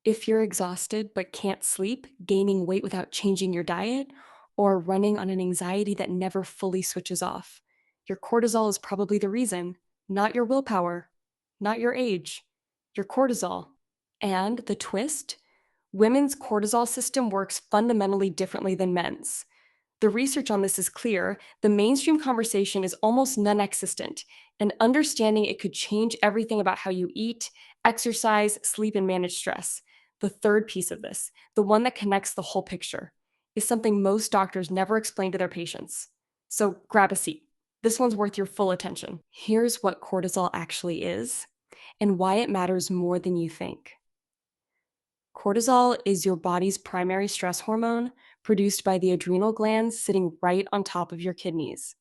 If you're exhausted but can't sleep, gaining weight without changing your diet, or running on an anxiety that never fully switches off, your cortisol is probably the reason, not your willpower, not your age, your cortisol. And the twist? Women's cortisol system works fundamentally differently than men's. The research on this is clear. The mainstream conversation is almost non existent, and understanding it could change everything about how you eat, exercise, sleep, and manage stress. The third piece of this, the one that connects the whole picture, is something most doctors never explain to their patients. So grab a seat. This one's worth your full attention. Here's what cortisol actually is and why it matters more than you think. Cortisol is your body's primary stress hormone produced by the adrenal glands sitting right on top of your kidneys.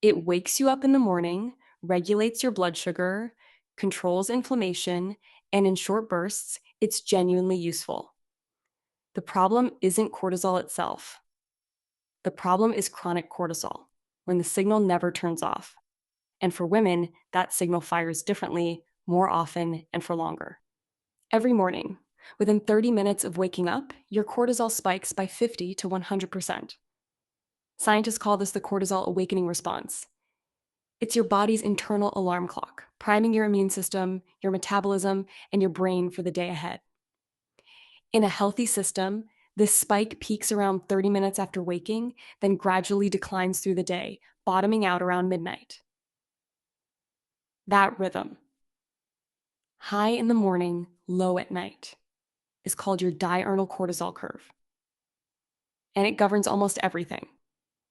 It wakes you up in the morning, regulates your blood sugar, controls inflammation, and in short bursts, it's genuinely useful. The problem isn't cortisol itself. The problem is chronic cortisol, when the signal never turns off. And for women, that signal fires differently, more often, and for longer. Every morning, within 30 minutes of waking up, your cortisol spikes by 50 to 100%. Scientists call this the cortisol awakening response. It's your body's internal alarm clock, priming your immune system, your metabolism, and your brain for the day ahead. In a healthy system, this spike peaks around 30 minutes after waking, then gradually declines through the day, bottoming out around midnight. That rhythm, high in the morning, low at night, is called your diurnal cortisol curve. And it governs almost everything.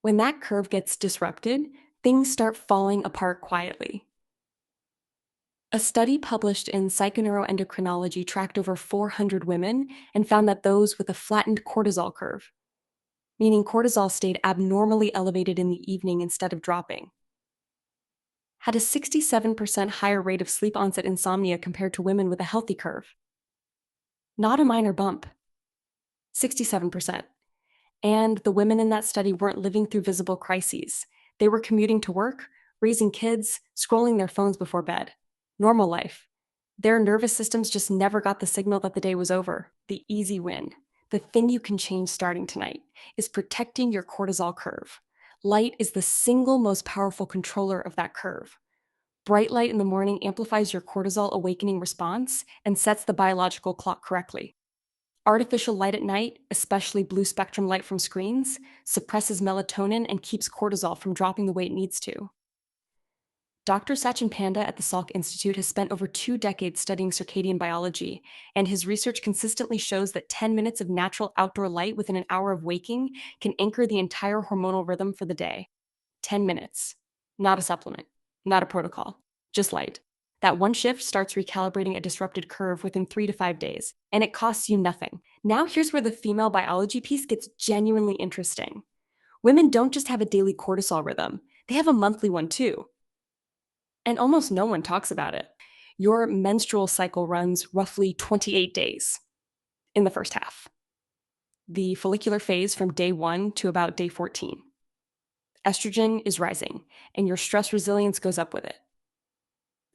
When that curve gets disrupted, things start falling apart quietly. A study published in Psychoneuroendocrinology tracked over 400 women and found that those with a flattened cortisol curve, meaning cortisol stayed abnormally elevated in the evening instead of dropping, had a 67% higher rate of sleep onset insomnia compared to women with a healthy curve. Not a minor bump. 67%. And the women in that study weren't living through visible crises. They were commuting to work, raising kids, scrolling their phones before bed. Normal life. Their nervous systems just never got the signal that the day was over. The easy win, the thing you can change starting tonight, is protecting your cortisol curve. Light is the single most powerful controller of that curve. Bright light in the morning amplifies your cortisol awakening response and sets the biological clock correctly. Artificial light at night, especially blue spectrum light from screens, suppresses melatonin and keeps cortisol from dropping the way it needs to. Dr. Sachin Panda at the Salk Institute has spent over 2 decades studying circadian biology, and his research consistently shows that 10 minutes of natural outdoor light within an hour of waking can anchor the entire hormonal rhythm for the day. 10 minutes. Not a supplement, not a protocol, just light. That one shift starts recalibrating a disrupted curve within 3 to 5 days, and it costs you nothing. Now, here's where the female biology piece gets genuinely interesting. Women don't just have a daily cortisol rhythm, they have a monthly one too. And almost no one talks about it. Your menstrual cycle runs roughly 28 days in the first half. The follicular phase from day 1 to about day 14. Estrogen is rising, and your stress resilience goes up with it.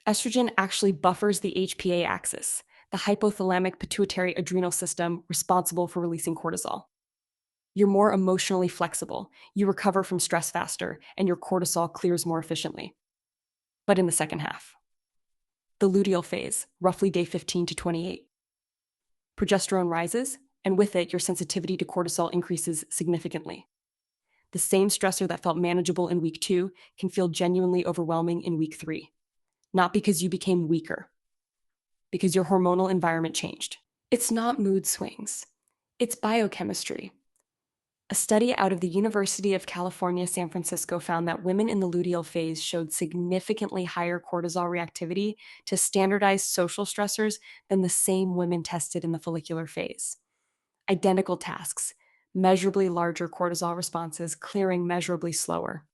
Estrogen actually buffers the HPA axis, the hypothalamic pituitary adrenal system responsible for releasing cortisol. You're more emotionally flexible, you recover from stress faster, and your cortisol clears more efficiently. But in the second half, the luteal phase, roughly day 15 to 28. Progesterone rises, and with it, your sensitivity to cortisol increases significantly. The same stressor that felt manageable in week 2 can feel genuinely overwhelming in week 3. Not because you became weaker, because your hormonal environment changed. It's not mood swings, it's biochemistry. A study out of the University of California, San Francisco found that women in the luteal phase showed significantly higher cortisol reactivity to standardized social stressors than the same women tested in the follicular phase. Identical tasks, measurably larger cortisol responses, clearing measurably slower.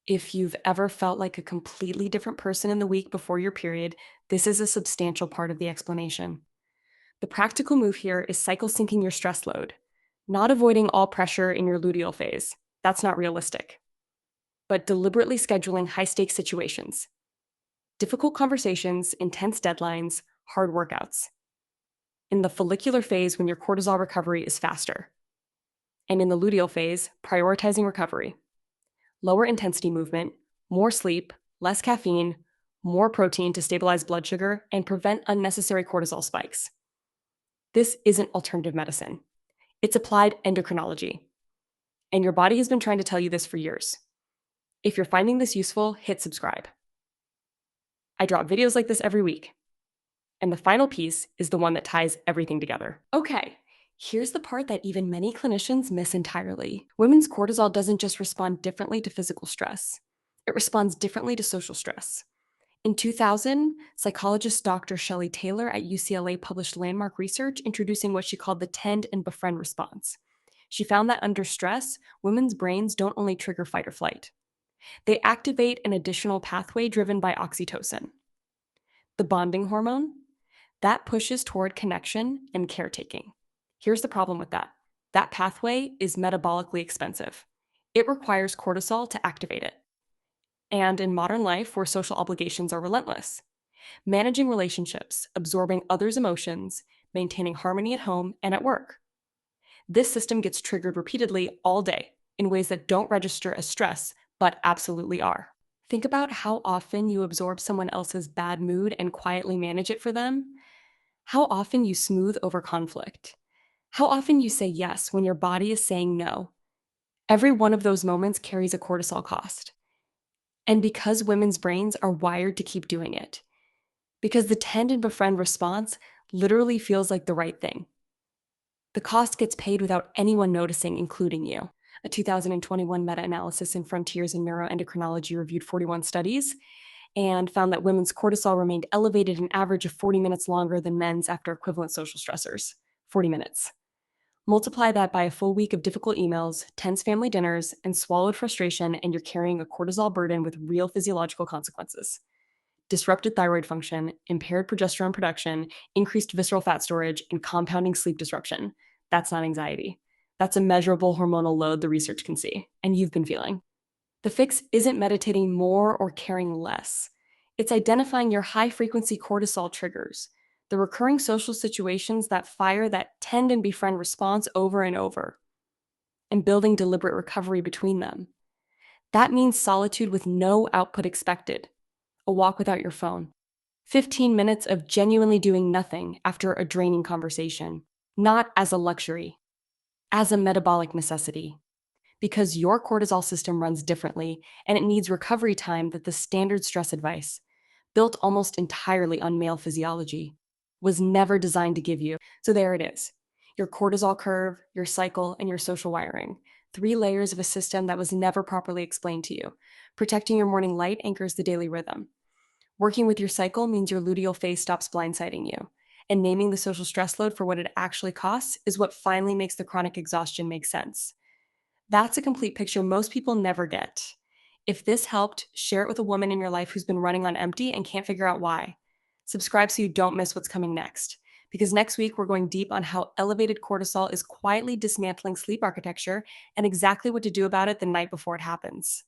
If you've ever felt like a completely different person in the week before your period, this is a substantial part of the explanation. The practical move here is cycle syncing your stress load, not avoiding all pressure in your luteal phase. That's not realistic. But deliberately scheduling high-stakes situations. Difficult conversations, intense deadlines, hard workouts. In the follicular phase, when your cortisol recovery is faster. And in the luteal phase, prioritizing recovery. Lower intensity movement, more sleep, less caffeine, more protein to stabilize blood sugar and prevent unnecessary cortisol spikes. This isn't alternative medicine. It's applied endocrinology. And your body has been trying to tell you this for years. If you're finding this useful, hit subscribe. I drop videos like this every week. And the final piece is the one that ties everything together. Okay, here's the part that even many clinicians miss entirely. Women's cortisol doesn't just respond differently to physical stress. It responds differently to social stress. In 2000, psychologist Dr. Shelley Taylor at UCLA published landmark research introducing what she called the Tend-and-Befriend Response. She found that under stress, women's brains don't only trigger fight or flight. They activate an additional pathway driven by oxytocin, the bonding hormone, that pushes toward connection and caretaking. Here's the problem with that. That pathway is metabolically expensive. It requires cortisol to activate it. And in modern life, where social obligations are relentless, managing relationships, absorbing others' emotions, maintaining harmony at home and at work. This system gets triggered repeatedly all day in ways that don't register as stress, but absolutely are. Think about how often you absorb someone else's bad mood and quietly manage it for them. How often you smooth over conflict. How often you say yes when your body is saying no. Every one of those moments carries a cortisol cost. And because women's brains are wired to keep doing it, because the tend and befriend response literally feels like the right thing, the cost gets paid without anyone noticing, including you. A 2021 meta-analysis in Frontiers in Neuroendocrinology reviewed 41 studies and found that women's cortisol remained elevated an average of 40 minutes longer than men's after equivalent social stressors. 40 minutes. Multiply that by a full week of difficult emails, tense family dinners, and swallowed frustration, and you're carrying a cortisol burden with real physiological consequences. Disrupted thyroid function, impaired progesterone production, increased visceral fat storage, and compounding sleep disruption. That's not anxiety. That's a measurable hormonal load the research can see, and you've been feeling. The fix isn't meditating more or caring less. It's identifying your high-frequency cortisol triggers, the recurring social situations that fire that tend and befriend response over and over, and building deliberate recovery between them. That means solitude with no output expected, a walk without your phone, 15 minutes of genuinely doing nothing after a draining conversation, not as a luxury, as a metabolic necessity. Because your cortisol system runs differently and it needs recovery time that the standard stress advice, built almost entirely on male physiology, was never designed to give you. So there it is. Your cortisol curve, your cycle, and your social wiring. 3 layers of a system that was never properly explained to you. Protecting your morning light anchors the daily rhythm. Working with your cycle means your luteal phase stops blindsiding you. And naming the social stress load for what it actually costs is what finally makes the chronic exhaustion make sense. That's a complete picture most people never get. If this helped, share it with a woman in your life who's been running on empty and can't figure out why. Subscribe so you don't miss what's coming next. Because next week, we're going deep on how elevated cortisol is quietly dismantling sleep architecture and exactly what to do about it the night before it happens.